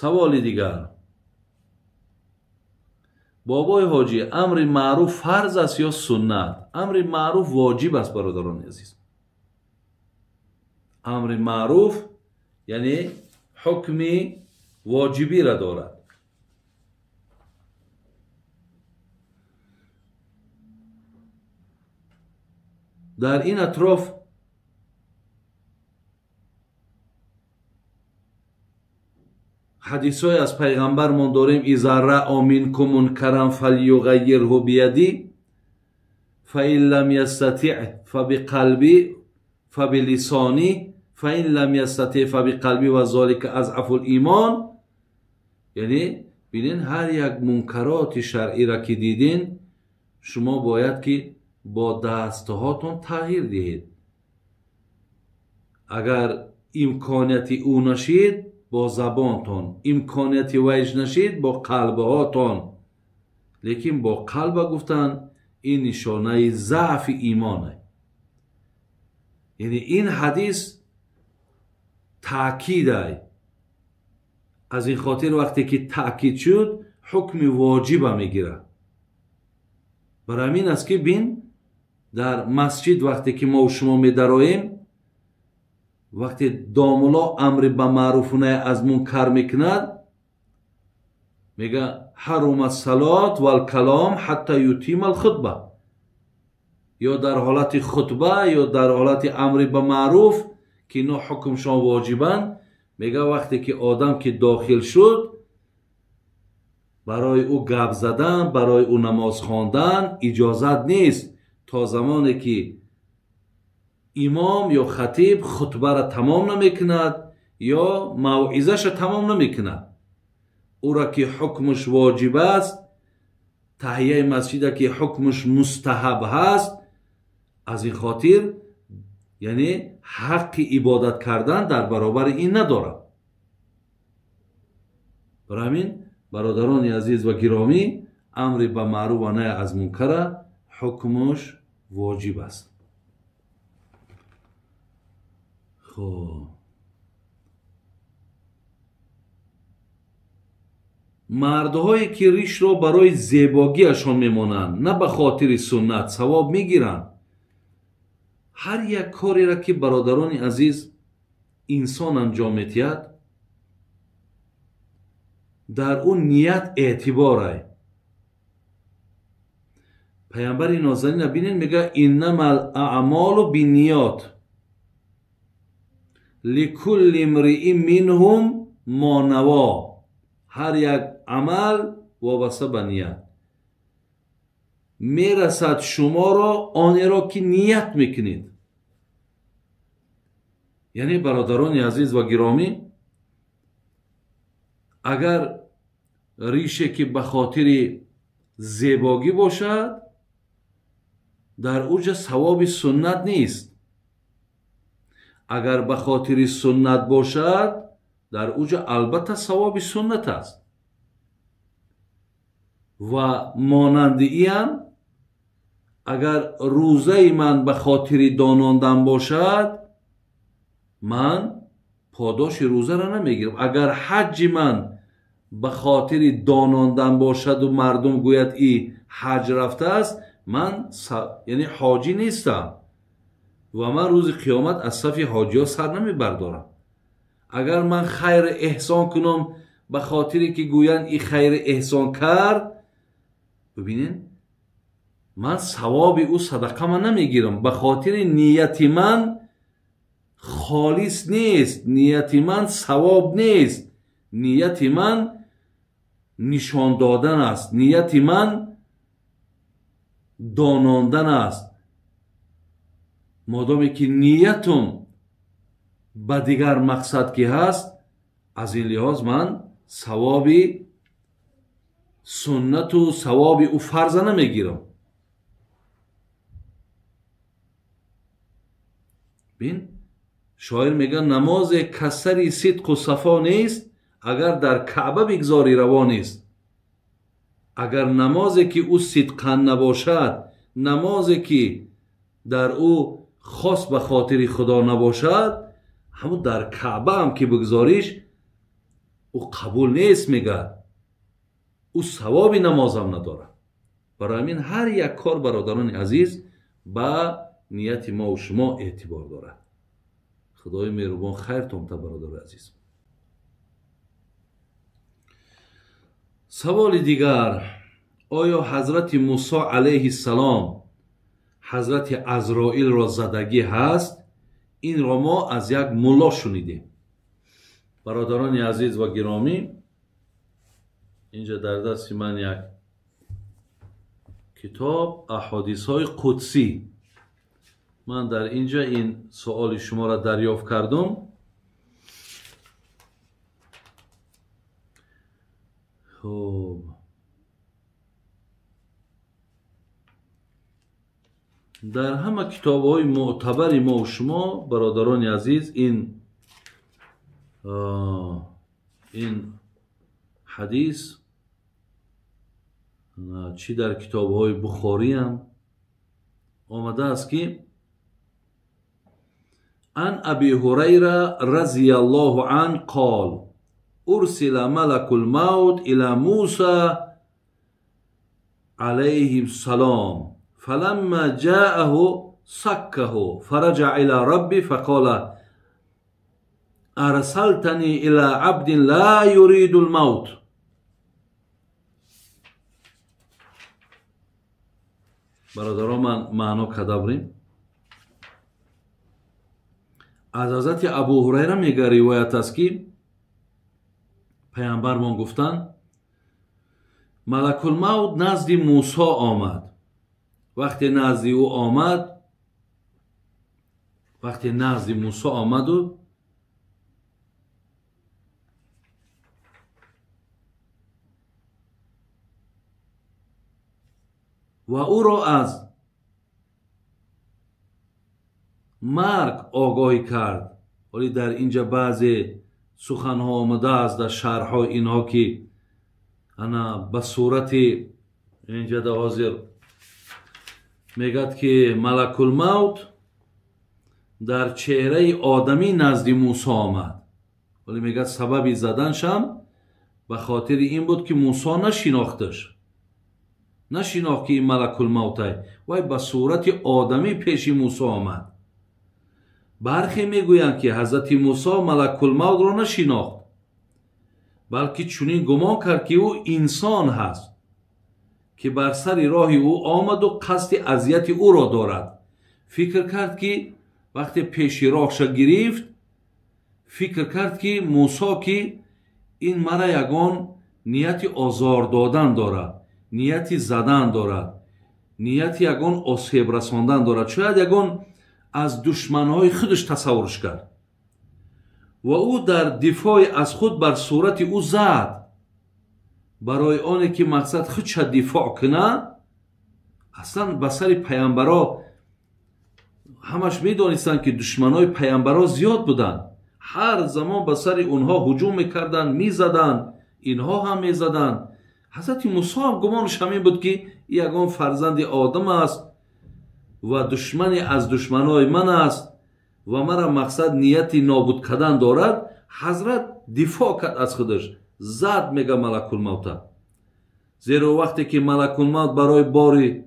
سوال دیگر: بابای حاجی، امر معروف فرض است یا سنت؟ امر معروف واجب است برادران عزیز. امر معروف یعنی حکم واجبی را دارد. در این اطراف حدیث های از پیغمبر من داریم: اذا رأى منکم منکرا فلیغیره بیده فإن لم یستطع فبقلبه فبلسانه فإن لم یستطع فبقلبه و ذلک اضعف الایمان. یعنی ببینین هر یک منکرات شرعی را که دیدین شما باید که با دستهاتون تغییر دهید. اگر امکانیت او نشید با زبانتون، امکانیت ویش نشید با قلبهاتون. لیکن با قلب گفتن این نشانه ضعف ایمانه. یعنی این حدیث تأکیده. از این خاطر وقتی که تأکید شد حکم واجب میگیره. برای همین است که بین در مسجد وقتی که ما و شما میدراییم، وقتی داملا امر به معروف و نهی از منکر میکند میگه حرم الصلاة و الکلام حتی یتیم الخطبه. یا در حالت خطبه یا در حالت امر به معروف که اینا حکمشان واجبن، میگه وقتی که آدم که داخل شد برای او گپ زدن، برای او نماز خواندن اجازت نیست تا زمانی که امام یا خطیب خطبه را تمام نمیکند یا موعظه‌اش تمام نمیکند. او را که حکمش واجب است، تحیه مسجد که حکمش مستحب هست، از این خاطر یعنی حق عبادت کردن در برابر این نداره. برای همین برادران عزیز و گرامی، امر به معروف و نهی از منکر حکمش واجب است. خب مردهایی که ریش را برای زیباگیشان میمانند نه به خاطر سنت ثواب میگیرند. هر یک کاری را که برادران عزیز انسان انجام میدهد در اون نیت اعتباره. پیامبر نازنین ببینید میگه انما الاعمال بالنیات لکل امرئ منهم ما نوا. هر یک عمل وابسته به نیت. میرسد شما را آن را که نیت میکنید. یعنی برادران عزیز و گرامی، اگر ریشه که به خاطر زیباگی باشد در اوج ثواب سنت نیست. اگر به خاطر سنت باشد در اوج البته ثواب سنت است. و مانند این اگر روزه من به خاطر داناندن باشد من پاداش روزه را نمیگیرم. اگر حج من به خاطر داناندن باشد و مردم گوید ای حج رفته است، من یعنی حاجی نیستم و من روز قیامت از صف حاجی ها سر نمی بردارم. اگر من خیر احسان کنم به خاطری که گویند ای خیر احسان کرد، ببینین من ثواب او صدقه من نمیگیرم. به خاطر نیت من خالص نیست، نیت من ثواب نیست، نیت من نشان دادن است، نیت من داناندن است. مادامی که نیتم به دیگر مقصد که هست، از این لحاظ من ثواب سنت و ثواب او فرض نمیگیرم. بین شاعر میگه نماز کسری صدق و صفا نیست اگر در کعبه بگذاری روا نیست. اگر نمازی که او صدقا نباشد، نمازی که در او خاص به خاطر خدا نباشد، همون در کعبه هم که بگذاریش او قبول نیست میگه، او ثواب نمازم نداره. برای همین هر یک کار برادران عزیز با نیت ما و شما اعتبار داره. خدای مهربان خیرتون تا برادر عزیز. سوال دیگر: آیا حضرت موسی علیه السلام حضرت عزرائیل را زدگی هست؟ این را ما از یک ملا شنیدیم. برادران عزیز و گرامی، اینجا در دست من یک کتاب احادیث های قدسی، من در اینجا این سوال شما را دریافت کردم. خب در همه کتاب های معتبر ما و شما برادران عزیز این حدیث چی در کتاب های بخاری هم آمده است که عن ابی هریره رضی الله عنه قال ارسل ملک الموت الى موسی علیه السلام فلما جاءه سكه فرجع الى ربي فقال ارسلتني الى عبد لا يريد الموت. برادران من معنا کرده بریم. از حضرت ابو هریره میگه روایت است که پیامبر ما گفتند ملک الموت نزد موسی آمد. وقتی نزد او آمد، وقتی نزد موسی آمد و او را از مرگ آگاهی کرد. ولی در اینجا بعضی سخنها آمده است در شرح‌های اینها که انا به صورت اینجا در حاضر میگد که ملک الموت در چهره آدمی نزد موسی آمد. ولی میگد سبب زدنشم به خاطر این بود که موسی نشناختش، نشناخت که این ملک الموت است، ولی به صورت آدمی پیش موسی آمد. برخی میگویند که حضرت موسی ملک الموت را نشناخت، بلکه چنین گمان کرد که او انسان هست که بر سر راه او آمد و قصد اذیت او را دارد. فکر کرد که وقتی پیش راهش گرفت، فکر کرد که موسی که این مرا یگان نیت آزار دادن دارد، نیت زدن دارد، نیت یگان آسیب رساندن دارد. شاید یگان از دشمنهای خودش تصورش کرد و او در دفاع از خود بر صورت او زد. برای آنه که مقصد خودش دفاع کنه، اصلا به سر پیامبرا همش میدانستند که دشمنای پیامبرا زیاد بودن، هر زمان به سر اونها هجوم میکردن، میزدن، اینها هم میزدن. حضرت موسی هم گمانش همین بود که یگان فرزند آدم است و دشمنی از دشمنای من است و مرا مقصد نیت نابود کردن دارد. حضرت دفاع کرد از خودش، زد میگه ملک الموت. زیرا وقتی که ملک الموت برای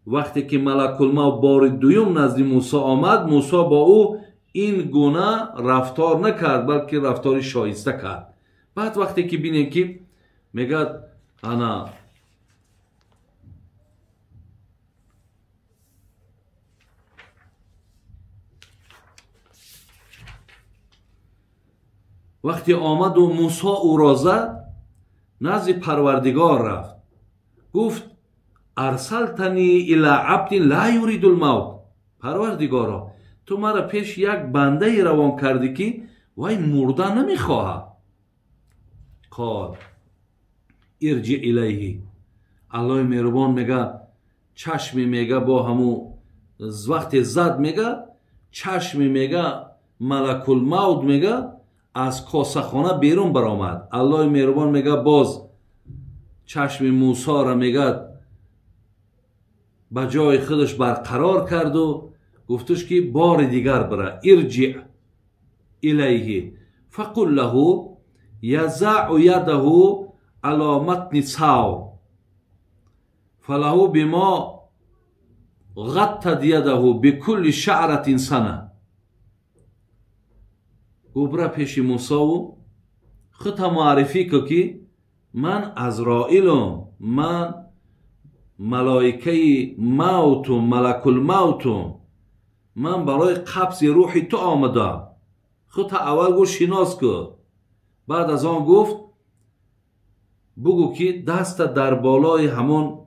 وقتی که ملک الموت بار دوم نزد موسی آمد، موسی با او این گونه رفتار نکرد، بلکه رفتار شایسته کرد. بعد وقتی که بینیم که میگه انا وقتی آمد و موسی او را زد، نزد پروردگار رفت، گفت ارسلتنی الی عبد لا یرید الموت. پروردگارا تو مرا پیش یک بنده روان کردی که وای مردن نمیخواه. قال ارجع الیه. الله مهربان میگه چشمی میگه با همو وقت زد میگه چشمی میگه ملک الموت میگه از کاسخانه بیرون برآمد. الله مهربان میگه باز چشم موسی را میگه به جای خودش برقرار کرد و گفتش که بار دیگر بره. ارجع الیه فقل له یزع یده علی متن ثور فله بما غطت یده بکل شعرة سنه. گفت برو پیش موسی و خودت معرفی که که من عزرائیلم، من ملائکه موتم، ملک الموتم، من برای قبض روح تو آمدم. خودت اول گفت شناس که، بعد از آن گفت بگو که دست در بالای همون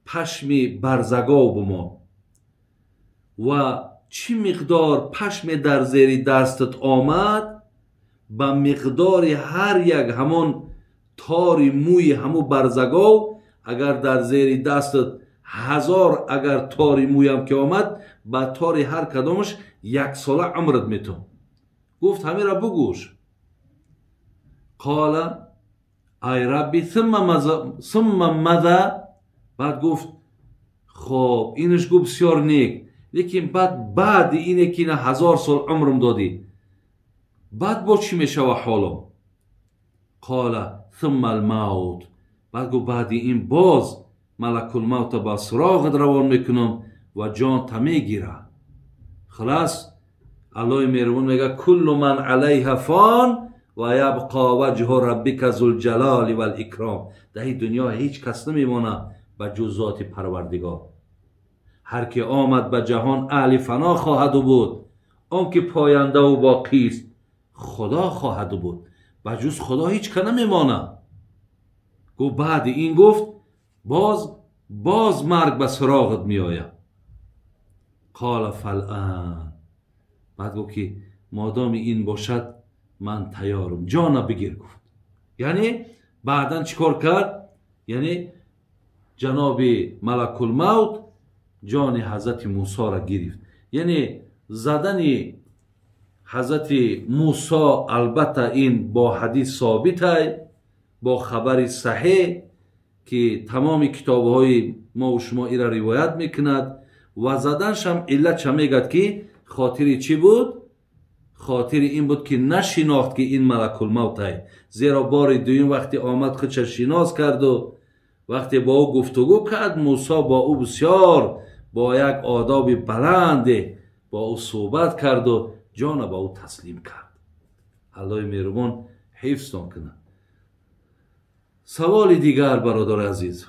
پشم برزگاو بمان و چی مقدار پشم در زیر دستت آمد به مقدار هر یک همون تار موی همون برزگاو، اگر در زیر دستت 1000 اگر تار موی هم که آمد به تار هر کدامش 1 ساله عمرت میتون. گفت همین را بگوش. قال ای ربی ثم ماذا؟ بعد گفت خب اینش گفت بسیار نیک، لیکن بعد اینه که 1000 سال عمرم دادی، بعد با چی میشه و حالم؟ قال ثم الموت. بعد گفت بعد این باز ملک الموت با سراغت روان میکنم و جان تا میگیره. خلاص الله مهربان میگه کل من علیها فان و یبقى وجه ربک ذو الجلال و الاکرام. در این دنیا هیچ کس نمیمونه به جز ذات پروردگار. هر که آمد به جهان اهل فنا خواهد بود، آن که پاینده و باقی است خدا خواهد بود، به جز خدا هیچ که نمیمانه. گفت بعد این گفت باز مرگ به سراغت می آید. قال فالآن. بعد گفت که مادام این باشد من تیارم، جانا بگیر. گفت یعنی بعدا چیکار کرد؟ یعنی جناب ملک الموت جان حضرت موسی را گرفت. یعنی زدن حضرت موسی البته این با حدیث ثابت است، با خبر صحیح که تمام کتاب های ما و شما ای را روایت میکند و زدنش هم علت چه میگد که خاطر چی بود؟ خاطر این بود که نشناخت که این ملک الموت است. زیرا بار دوم وقتی آمد خودش شناس کرد و وقتی با او گفتگو کرد، موسی با او بسیار با یک آداب بلند با او صحبت کرد و جان با او تسلیم کرد. الله مهربان حفظتان کنه. سوال دیگر برادر عزیز،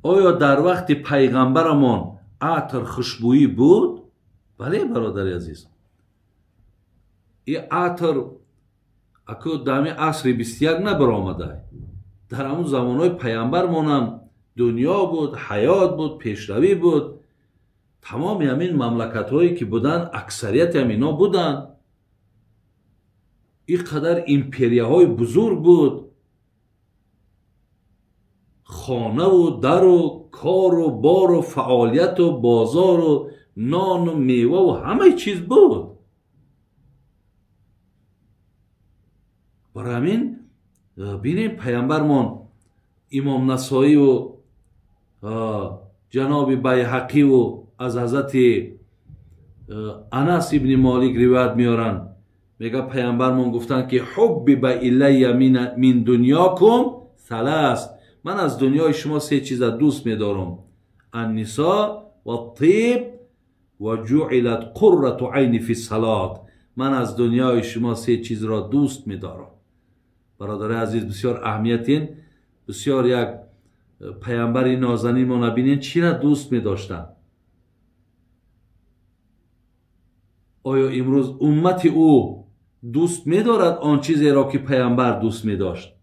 آیا در وقت پیغمبرمان عطر خوشبویی بود؟ بله برادر عزیز، این عطر اکو دمی عصر 21 نبر آمده. در همون زمانهای پیغمبرمان هم دنیا بود، حیات بود، پیشروی بود. تمام همین مملکت هایی که بودن اکثریت همینا بودن. این قدر امپریه های بزرگ بود، خانه و در و کار و بار و فعالیت و بازار و نان و میوه و همه چیز بود. برای همین بینیم پیامبرمان امام نسائی و جناب بیهقی و از حضرت انس ابن مالک روایت میارن، میگه پیامبرمان گفتن که حبب الی من دنیاکم ثلاث، من از دنیای شما 3 چیز دوست میدارم: النساء و الطیب و جعلت قرة عین فی الصلاة. من از دنیای شما 3 چیز را دوست میدارم. برادر عزیز بسیار اهمیتین، بسیار یک پیامبر نازنین ما نبینین چی را دوست میداشتن. آیا امروز امت او دوست میدارد آن چیزی را که پیامبر دوست میداشت؟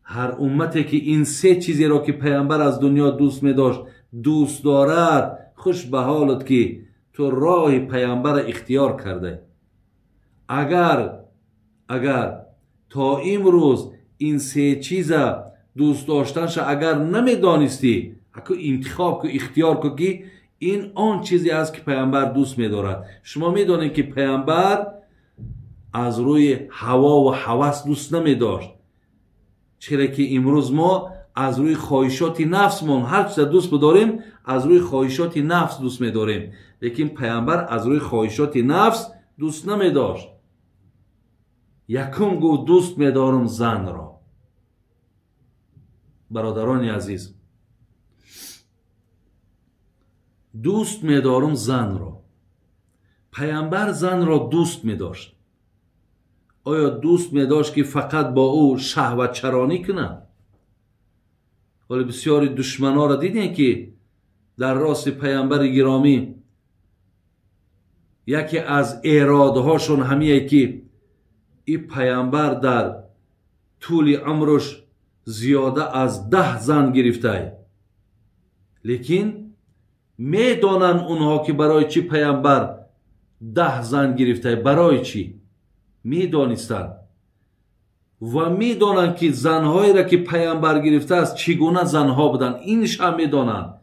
هر امتی که این 3 چیزی را که پیامبر از دنیا دوست میداشت دوست دارد، خوش به حالت که تو راه پیامبر اختیار کرده. اگر تا امروز این 3 چیز دوست داشتنش اگر نمیدانستی، اگه انتخاب که اختیار که این آن چیزی است که پیامبر دوست می‌دارد. شما می‌دانید که پیامبر از روی هوا و هوس دوست نمی‌داشت، چرا که امروز ما از روی خواهشات نفس ما هر چیز دوست بداریم از روی خواهشات نفس دوست می‌داریم، لیکن پیامبر از روی خواهشات نفس دوست نمی‌داشت. یکم گفت دوست می‌دارم زن را. برادران عزیز، دوست می‌دارم زن را. پیامبر زن را دوست می‌داشت. آیا دوست می‌داشت که فقط با او شهوت چرانی کنه؟ ولی بسیاری دشمنا را دیدین که در راست پیامبر گرامی یکی از اراده‌هاشون همیه که این پیامبر در طول عمرش زیاده از 10 زن گرفته، لیکن میدانن اونها که برای چی پیامبر 10 زن گرفته، برای چی میدانستن و میدانن که زنهایی را که پیامبر گرفته است چگونه زنها بودن، اینش هم میدانن.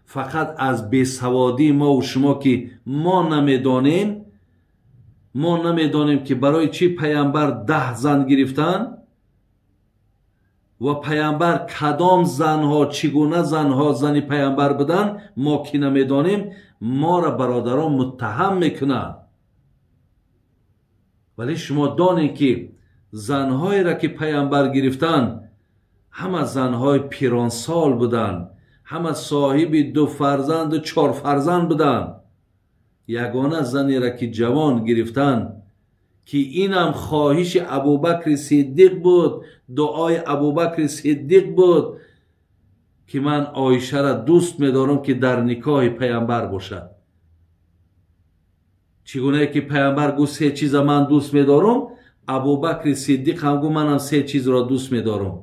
فقط از بیسوادی ما و شما که ما نمیدانیم که برای چی پیامبر 10 زن گرفتن و پیامبر کدام زنها چگونه زنها زن پیامبر بودن ما که نمیدانیم، ما را برادران متهم میکنن. ولی شما دانید که زنهایی را که پیامبر گرفتن همه زنهای پیرانسال بودن، همه صاحب 2 فرزند و 4 فرزند بودن. یگانه زنی را که جوان گرفتن که اینم خواهش ابوبکر صدیق بود، دعای ابوبکر صدیق بود که من عایشه را دوست می‌دارم که در نکاح پیامبر باشد. چگونه که پیامبر گفت 3 چیز من دوست می‌دارم، ابوبکر صدیق هم گفت منم 3 چیز را دوست می‌دارم.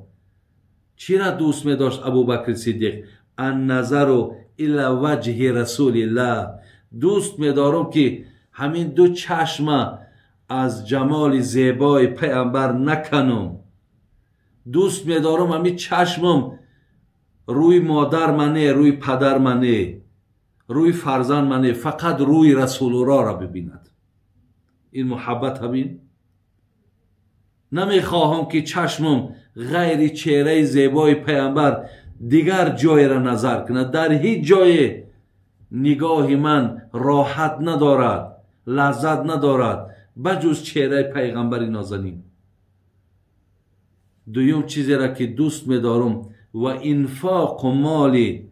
چی را دوست می‌داشت ابوبکر صدیق؟ النظر الی وجه رسول الله. دوست می‌دارم که همین 2 چشم از جمال زیبای پیامبر نکنم. دوست می‌دارم همین چشمم روی مادر منه، روی پدر منه، روی فرزند منه، فقط روی رسول الله را ببیند. این محبت همین. نمیخواهم که چشمم غیر چهره زیبای پیامبر دیگر جای را نظر کنه. در هیچ جای نگاه من راحت ندارد، لذت ندارد بجز چهره پیغمبر نازنین. دویم چیزی را که دوست می‌دارم و انفاق مالی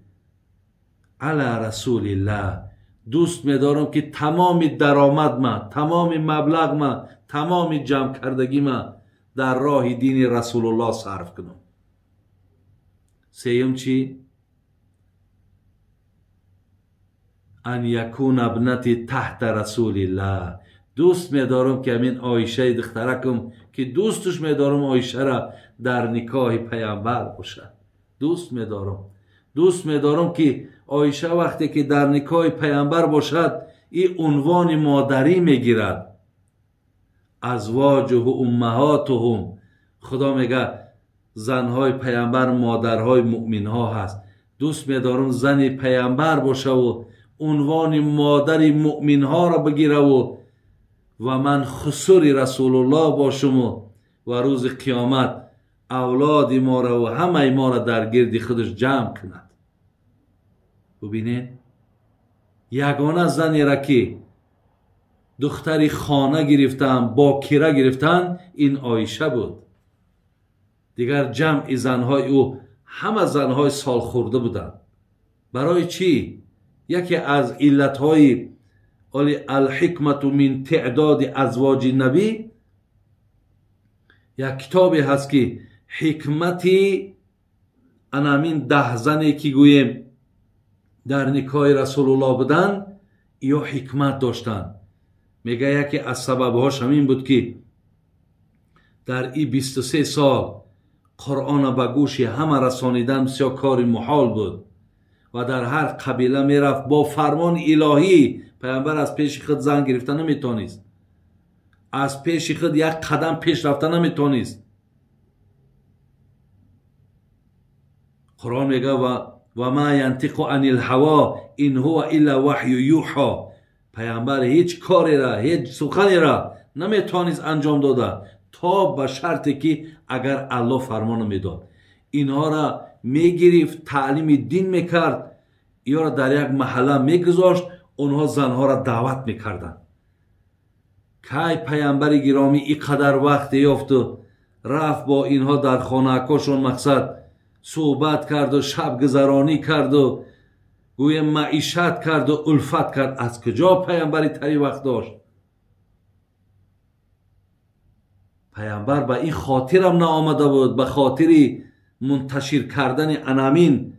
علی رسول الله. دوست می‌دارم که تمام درآمد من، تمام مبلغ من، تمام جمع کردگی من در راه دین رسول الله صرف کنم. سیوم چی؟ ان یکون ابنتی تحت رسول الله. دوست می‌دارم که همین عایشه دخترکم که دوستش می‌دارم عایشه را در نکاح پیامبر باشد. دوست می‌دارم که عایشه وقتی که در نکاح پیامبر باشد این عنوان مادری میگیرد. ازواجه و امهاتهم. خدا میگه زنهای پیامبر مادرهای مؤمنها هست. دوست می‌دارم زن پیامبر باشه و عنوان مادر مؤمنها را بگیره و من خسور رسول الله باشم و روز قیامت اولاد ما را و همه ما را در گرد خودش جمع کند. ببینید یگانه زنی را که دختری خانه گرفتن، باکره گرفتن، این عایشه بود. دیگر جمع زنهای او همه زنهای سال خورده بودند. برای چی؟ یکی از علتهای الحکمت من تعداد ازواج نبی، یک کتابی هست که حکمتی انامین 10 زنی که گویم در نکاح رسول الله بودن یا حکمت داشتن. میگه یکی از سببهاش همین بود که در این 23 سال قرآن به گوش همه رسانیدن بسیار کار محال بود و در هر قبیله میرفت با فرمان الهی. پیامبر از پیش خود زن گرفتن نمیتونست، از پیش خود یک قدم پیش رفتن نمیتونست. قرآن میگه و ما ینطق عن الهوا ان هو الا وحی یوحى. پیامبر هیچ کاری را، هیچ سخنی را نمیتونست انجام داده تا به شرطی که اگر الله فرمان میداد. اینها را میگرفت، تعلیم دین میکرد، یا را در یک محله میگذاشت، اونها زنها را دعوت میکردن. کی پیامبر گرامی اینقدر وقت یافت و رفت با اینها در خانه‌هاشون مقصد صحبت کرد و شب گذرانی کرد و گویا معیشت کرد و الفت کرد؟ از کجا پیامبری تری وقت داشت؟ پیامبر به این خاطر هم نآمده بود، به خاطر منتشر کردن انامین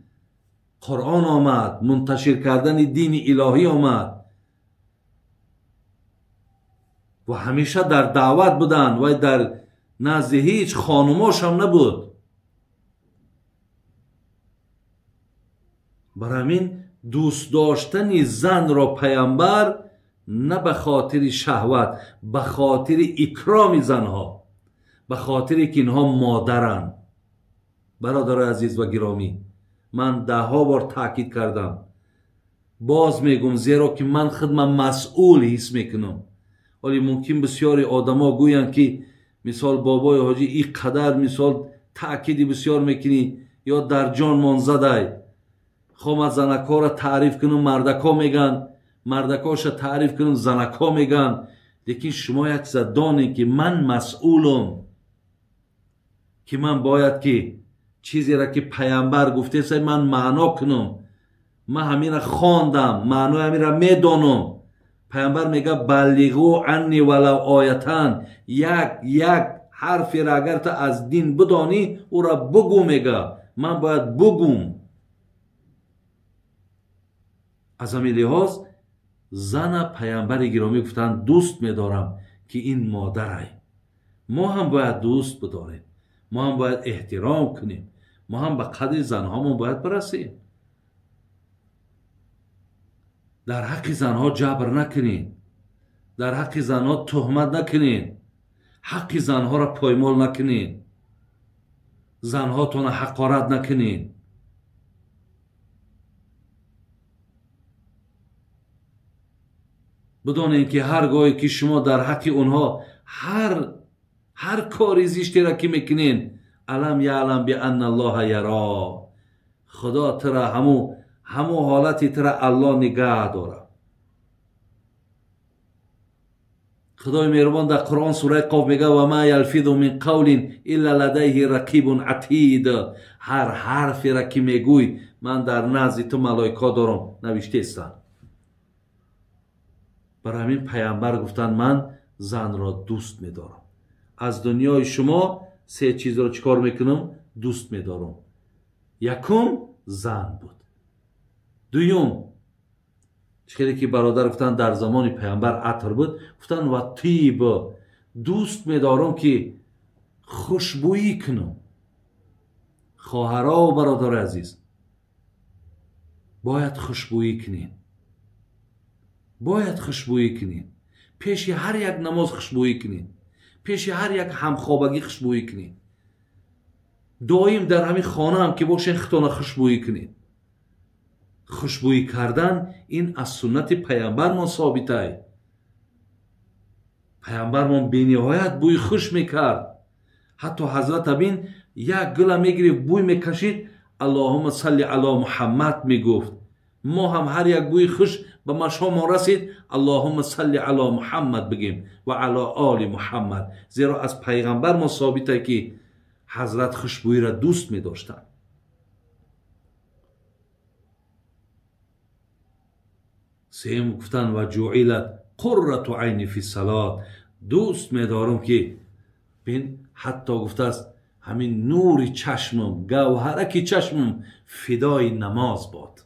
قرآن آمد، منتشر کردن دین الهی آمد و همیشه در دعوت بودن و در نزد هیچ خانماش هم نبود. برای همین دوست داشتن زن را پیامبر نه به خاطر شهوت، به خاطر اکرام زنها، به خاطر که اینها مادرن. برادر عزیز و گرامی، من 10 بار تاکید کردم، باز میگم، زیرا که من خودم مسئول حس میکنم. ولی ممکن بسیاری آدما گویند که مثال بابای حاجی این قدر مثال تاکیدی بسیار میکنی یا در جان منزده. خب من زنکا را تعریف کنم، مردکا میگن، مردکاش تعریف کنم، زنکا میگن. لیکن شما یک چیز دانید که من مسئولم، که من باید که چیزی را که پیامبر گفته سه من معنا کنم. من همین را خواندم، معنای همین را میدانم. پیامبر میگه بلغوا عنی ولو آیتن، یک حرفی را اگر تو از دین بدانی او را بگو. میگه من باید بگم. از همین لحاظ زن پیامبر گرامی گفتن دوست میدارم که این مادرای. ما هم باید دوست بداریم، ما هم باید احترام کنیم، ما هم به قدر زنهامون باید برسیم. در حق زنها جبر نکنین، در حق زنها تهمت نکنین، حق زنها را پایمال نکنین، زنها تون حقارت نکنین. بدانید که هرگاهی که شما در حق اونها هر کاری زشتی را که میکنین، علم یعلم بان الله یرا، خدا ترا همو حالتی ترا الله نگاه داره. خدای مهربان در قرآن سوره قاف میگه و ما یلفظ من قول الا لدیه رقیب عتید. هر حرفی را که میگوی من در نزد تو ملائکه دارم نوشته استن. برای همین پیامبر گفتن من زن را دوست میدارم. از دنیای شما 3 چیز را چیکار میکنم؟ دوست میدارم. یکم زن بود. دوم چیزی که برادر گفتن در زمان پیامبر عطر بود، گفتن و طیب، دوست میدارم که خوشبویی کنم. خواهرها و برادر عزیز، باید خوشبویی کنین، باید خوشبویی کنین. پیش هر یک نماز خوشبویی کنین، پیش هر یک همخوابگی خوشبویی کنین. دائم در همین خانه هم که باشین خودتان خوشبویی کنین. خوشبویی کردن این از سنت پیامبرمان ثابته. پیامبرمان بی نهایت بوی خوش میکرد. حتی حضرت ابین یک گل میگرفت بوی میکشید، اللهم صل علی محمد میگفت. ما هم هر یک بوی خوش به مشام رسید اللهم صل علی محمد بگیم و علی آل محمد، زیرا از پیغمبر ما ثابته که حضرت خوشبویی را دوست می داشتند. سیم گفتن و جعلت قرة عینی فی الصلاة، دوست می دارم که بین حتی گفته است همین نور چشمم، گوهرک چشمم فدای نماز باد.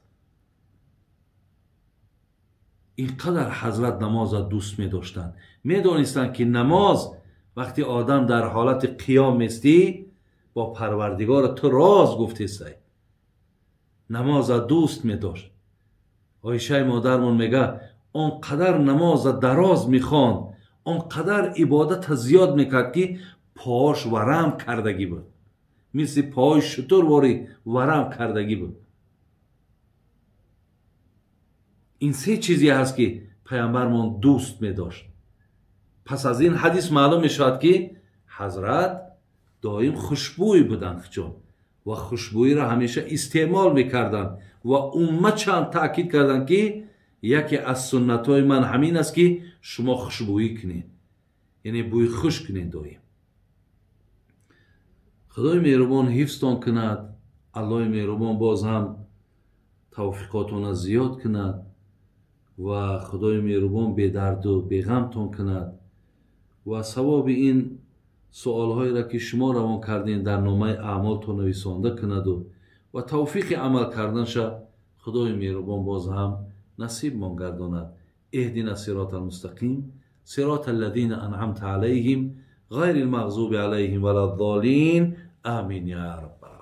اینقدر حضرت نماز را دوست می داشتن. می دانستن که نماز وقتی آدم در حالت قیام استی با پروردگار تو راز گفته سی. نماز را دوست می داشت. عایشه مادرمون میگه اونقدر نماز را دراز می خواند، اونقدر عبادت زیاد میکرد که پاش ورم کردگی بود، مثل پای شتر واری ورم کردگی بود. این 3 چیزی هست که پیامبرمون دوست می داشت. پس از این حدیث معلوم می شود که حضرت دائم خوشبوی بودند، چون و خوشبویی را همیشه استعمال میکردن و امت چند تاکید کردن که یکی از سنت های من همین است که شما خوشبویی کنید، یعنی بوی خوش کنید دائم. خدای مهربان حفظتان کند. الله مهربان باز هم توفیقاتون زیاد کند و خدای مهربان به درد و به غمتون کند و ثواب این سوالهایی را که شما روان کردین در نامه اعمالتون نویسنده کند و توفیق عمل کردنش خدای مهربان باز هم نصیب من گرداند. اهدنا الصراط المستقیم صراط الذین انعمت علیهم غیر المغضوب علیهم ولا الضالین. آمین یا رب.